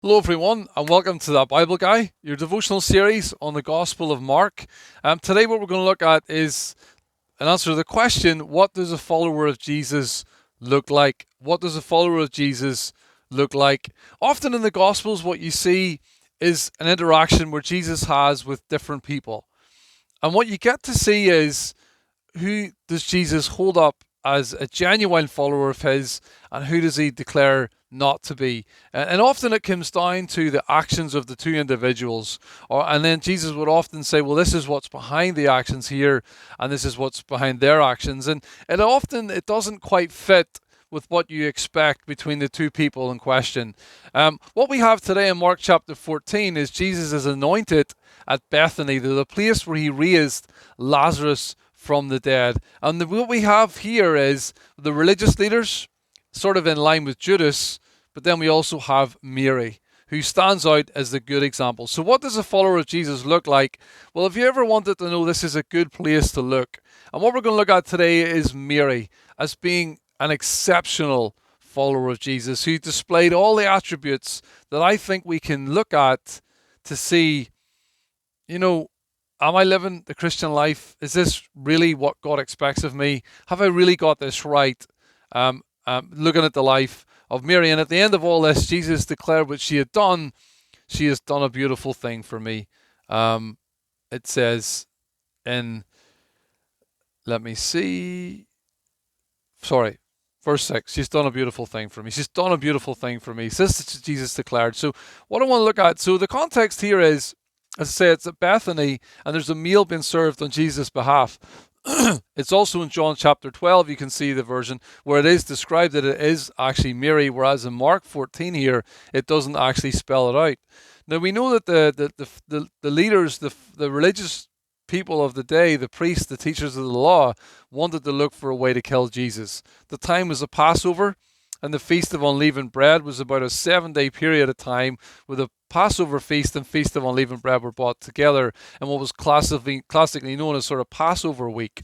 Hello, everyone, and welcome to That Bible Guy, your devotional series on the Gospel of Mark. Today, what we're going to look at is an answer to the question: what does a follower of Jesus look like? What does a follower of Jesus look like? Often in the Gospels, what you see is an interaction where Jesus has with different people. And what you get to see is who does Jesus hold up as a genuine follower of his, and who does he declare not to be? And often it comes down to the actions of the two individuals. And then Jesus would often say, well, this is what's behind the actions here, and this is what's behind their actions. And it doesn't quite fit with what you expect between the two people in question. What we have today in Mark chapter 14 is Jesus is anointed at Bethany, the place where he raised Lazarus from the dead. And what we have here is the religious leaders, sort of in line with Judas, but then we also have Mary, who stands out as the good example. So what does a follower of Jesus look like? Well, if you ever wanted to know, this is a good place to look. And what we're going to look at today is Mary as being an exceptional follower of Jesus, who displayed all the attributes that I think we can look at to see, am I living the Christian life? Is this really what God expects of me? Have I really got this right? Looking at the life of Mary. And at the end of all this, Jesus declared what she had done. She has done a beautiful thing for me. It says in, let me see, sorry, verse 6, she's done a beautiful thing for me. She's done a beautiful thing for me. So this is what Jesus declared. So what I want to look at, so the context here is, as I say, it's at Bethany, and there's a meal being served on Jesus' behalf. It's also in John chapter 12, you can see the version where it is described that it is actually Mary, whereas in Mark 14 here, it doesn't actually spell it out. Now, we know that the leaders, the religious people of the day, the priests, the teachers of the law, wanted to look for a way to kill Jesus. The time was the Passover, and the Feast of Unleavened Bread was about a 7-day period of time where the Passover feast and Feast of Unleavened Bread were brought together in what was classically known as sort of Passover week.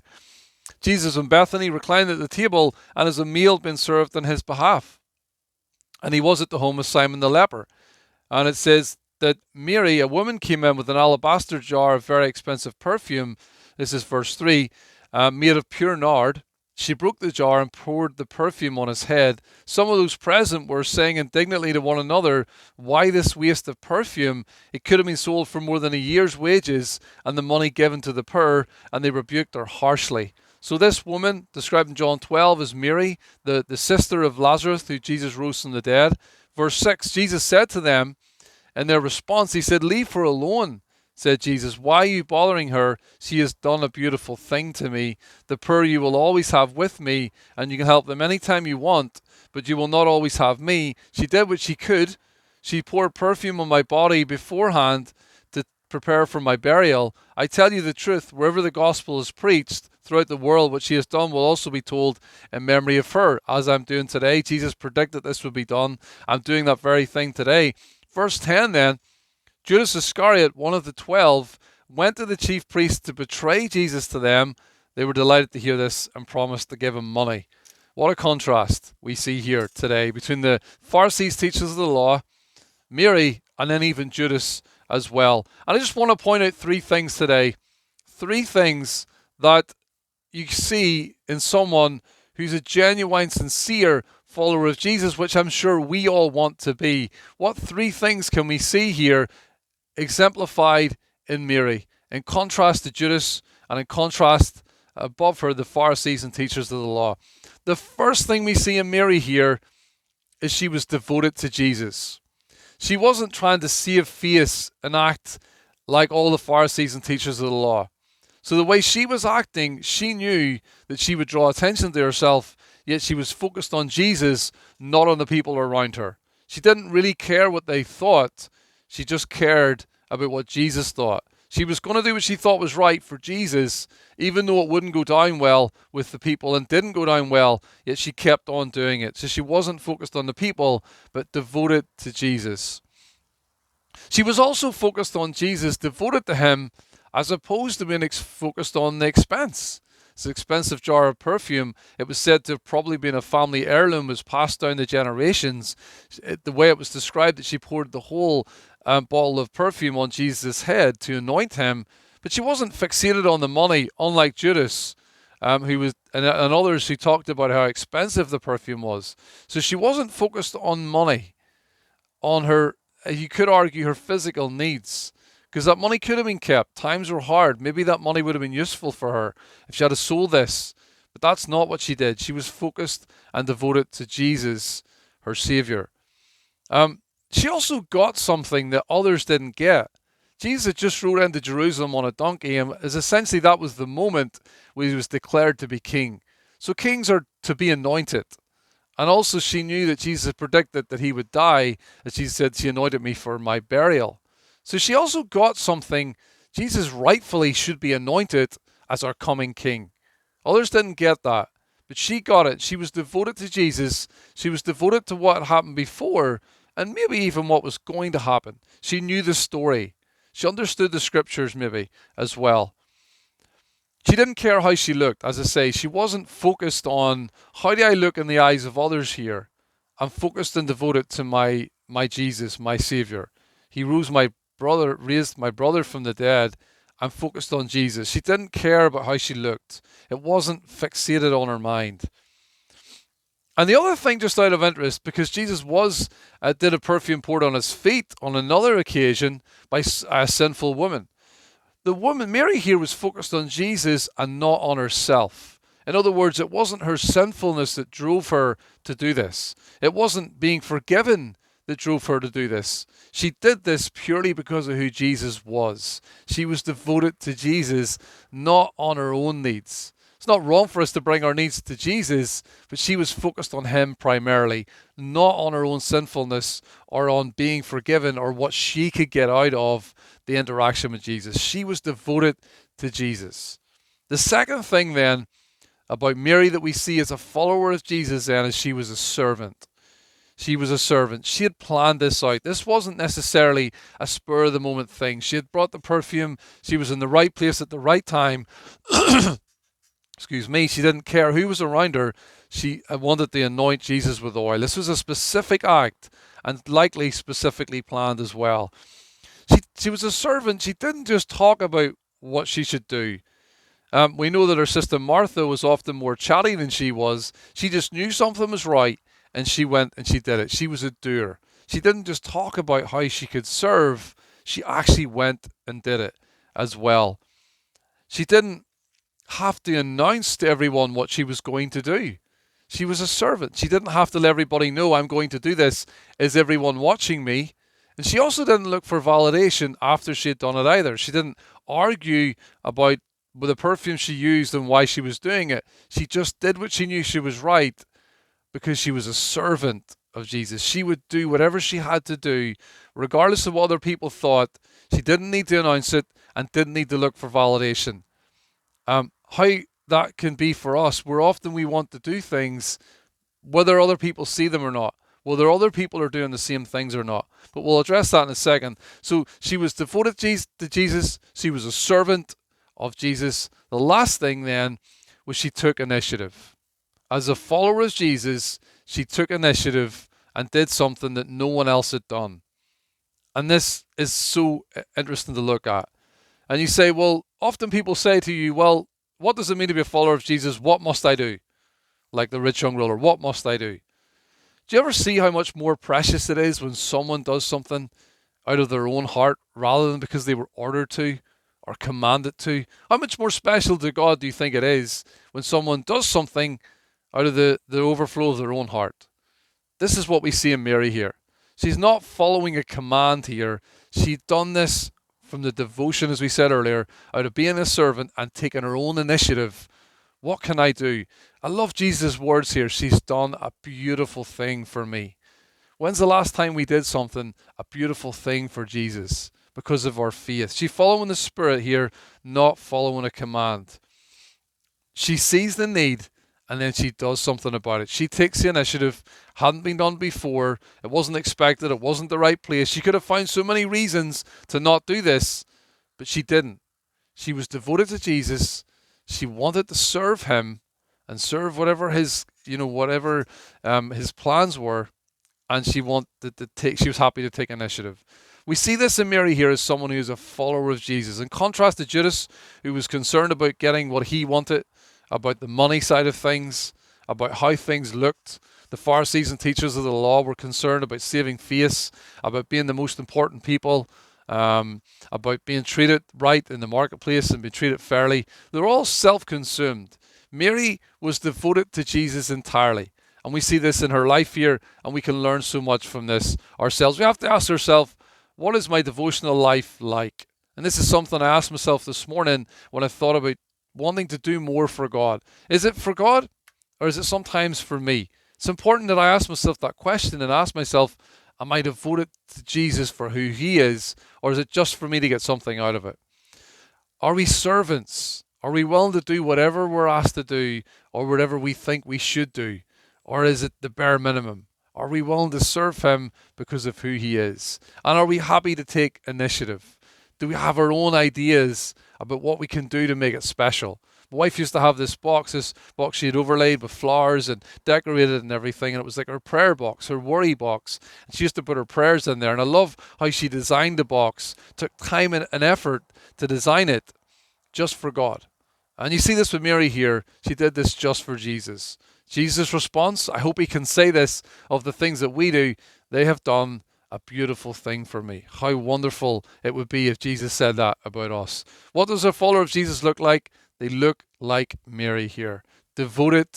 Jesus in Bethany reclined at the table, and as a meal had been served on his behalf. And he was at the home of Simon the Leper. And it says that Mary, a woman, came in with an alabaster jar of very expensive perfume. This is verse 3, made of pure nard. She broke the jar and poured the perfume on his head. Some of those present were saying indignantly to one another, why this waste of perfume? It could have been sold for more than a year's wages and the money given to the poor. And they rebuked her harshly. So this woman, described in John 12 as Mary, the sister of Lazarus, who Jesus rose from the dead. Verse 6, Jesus said to them, in their response, he said, leave her alone, said Jesus. Why are you bothering her? She has done a beautiful thing to me. The poor you will always have with me, and you can help them anytime you want, but you will not always have me. She did what she could. She poured perfume on my body beforehand to prepare for my burial. I tell you the truth, wherever the gospel is preached throughout the world, what she has done will also be told in memory of her, as I'm doing today. Jesus predicted this would be done. I'm doing that very thing today. Verse 10 then, Judas Iscariot, one of the 12, went to the chief priests to betray Jesus to them. They were delighted to hear this and promised to give him money. What a contrast we see here today between the Pharisees, teachers of the law, Mary, and then even Judas as well. And I just want to point out 3 things today. 3 things that you see in someone who's a genuine, sincere follower of Jesus, which I'm sure we all want to be. What 3 things can we see here exemplified in Mary, in contrast to Judas, and in contrast above her, the Pharisees and teachers of the law? The first thing we see in Mary here is she was devoted to Jesus. She wasn't trying to save face and act like all the Pharisees and teachers of the law. So the way she was acting, she knew that she would draw attention to herself, yet she was focused on Jesus, not on the people around her. She didn't really care what they thought. She just cared about what Jesus thought. She was going to do what she thought was right for Jesus, even though it wouldn't go down well with the people and didn't go down well, yet she kept on doing it. So she wasn't focused on the people, but devoted to Jesus. She was also focused on Jesus, devoted to him, as opposed to being focused on the expense. It's an expensive jar of perfume. It was said to have probably been a family heirloom, was passed down the generations. The way it was described, that she poured the whole bottle of perfume on Jesus' head to anoint him. But she wasn't fixated on the money, unlike Judas, who was, and others who talked about how expensive the perfume was. So she wasn't focused on money, on her, you could argue, her physical needs. Because that money could have been kept. Times were hard. Maybe that money would have been useful for her if she had sold this. But that's not what she did. She was focused and devoted to Jesus, her Savior. She also got something that others didn't get. Jesus just rode into Jerusalem on a donkey, and essentially that was the moment where he was declared to be king. So kings are to be anointed. And also she knew that Jesus predicted that he would die, as she said, she anointed me for my burial. So she also got something. Jesus rightfully should be anointed as our coming king. Others didn't get that, but she got it. She was devoted to Jesus. She was devoted to what happened before, and maybe even what was going to happen. She knew the story. She understood the scriptures maybe as well. She didn't care how she looked. As I say, she wasn't focused on how do I look in the eyes of others here. I'm focused and devoted to my Jesus, my Savior. He raised my brother from the dead. I'm focused on Jesus. She didn't care about how she looked. It wasn't fixated on her mind. And the other thing, just out of interest, because Jesus did a perfume poured on his feet on another occasion by a sinful woman. The woman, Mary here, was focused on Jesus and not on herself. In other words, it wasn't her sinfulness that drove her to do this. It wasn't being forgiven that drove her to do this. She did this purely because of who Jesus was. She was devoted to Jesus, not on her own needs. It's not wrong for us to bring our needs to Jesus, but she was focused on him primarily, not on her own sinfulness or on being forgiven or what she could get out of the interaction with Jesus. She was devoted to Jesus. The second thing then about Mary that we see as a follower of Jesus then is she was a servant. She was a servant. She had planned this out. This wasn't necessarily a spur of the moment thing. She had brought the perfume. She was in the right place at the right time. Excuse me. She didn't care who was around her. She wanted to anoint Jesus with oil. This was a specific act and likely specifically planned as well. She was a servant. She didn't just talk about what she should do. We know that her sister Martha was often more chatty than she was. She just knew something was right, and she went and she did it. She was a doer. She didn't just talk about how she could serve. She actually went and did it as well. She didn't have to announce to everyone what she was going to do. She was a servant. She didn't have to let everybody know, I'm going to do this. Is everyone watching me? And she also didn't look for validation after she had done it either. She didn't argue about the perfume she used and why she was doing it. She just did what she knew she was right because she was a servant of Jesus. She would do whatever she had to do, regardless of what other people thought. She didn't need to announce it and didn't need to look for validation. How that can be for us, we want to do things whether other people see them or not, whether other people are doing the same things or not. But we'll address that in a second. So she was devoted to Jesus. She was a servant of Jesus. The last thing then was she took initiative. As a follower of Jesus, she took initiative and did something that no one else had done. And this is so interesting to look at. And you say, well, often people say to you, well, what does it mean to be a follower of Jesus? What must I do? Like the rich young ruler, what must I do? Do you ever see how much more precious it is when someone does something out of their own heart rather than because they were ordered to or commanded to? How much more special to God do you think it is when someone does something out of the overflow of their own heart? This is what we see in Mary here. She's not following a command here. She's done this from the devotion, as we said earlier, out of being a servant and taking her own initiative. What can I do? I love Jesus' words here. She's done a beautiful thing for me. When's the last time we did something, a beautiful thing for Jesus because of our faith? She's following the Spirit here, not following a command. She sees the need and then she does something about it. She takes the initiative, hadn't been done before. It wasn't expected. It wasn't the right place. She could have found so many reasons to not do this, but she didn't. She was devoted to Jesus. She wanted to serve him and serve whatever his, whatever his plans were, and she wanted to take. She was happy to take initiative. We see this in Mary here as someone who is a follower of Jesus, in contrast to Judas, who was concerned about getting what he wanted, about the money side of things, about how things looked. The Pharisees and teachers of the law were concerned about saving face, about being the most important people, about being treated right in the marketplace and being treated fairly. They're all self-consumed. Mary was devoted to Jesus entirely. And we see this in her life here, and we can learn so much from this ourselves. We have to ask ourselves, what is my devotional life like? And this is something I asked myself this morning when I thought about wanting to do more for God. Is it for God, or is it sometimes for me? It's important that I ask myself that question and ask myself, am I devoted to Jesus for who he is, or is it just for me to get something out of it? Are we servants? Are we willing to do whatever we're asked to do, or whatever we think we should do? Or is it the bare minimum? Are we willing to serve him because of who he is? And are we happy to take initiative? Do we have our own ideas about what we can do to make it special? My wife used to have this box she had overlaid with flowers and decorated and everything, and it was like her prayer box, her worry box. And she used to put her prayers in there, and I love how she designed the box, took time and effort to design it just for God. And you see this with Mary here. She did this just for Jesus. Jesus' response, I hope he can say this of the things that we do, they have done a beautiful thing for me. How wonderful it would be if Jesus said that about us. What does a follower of Jesus look like? They look like Mary here. Devoted,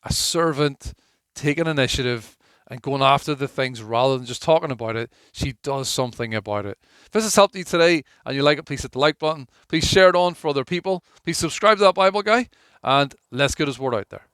a servant, taking initiative, and going after the things rather than just talking about it. She does something about it. If this has helped you today and you like it, please hit the like button. Please share it on for other people. Please subscribe to That Bible Guy, and let's get his word out there.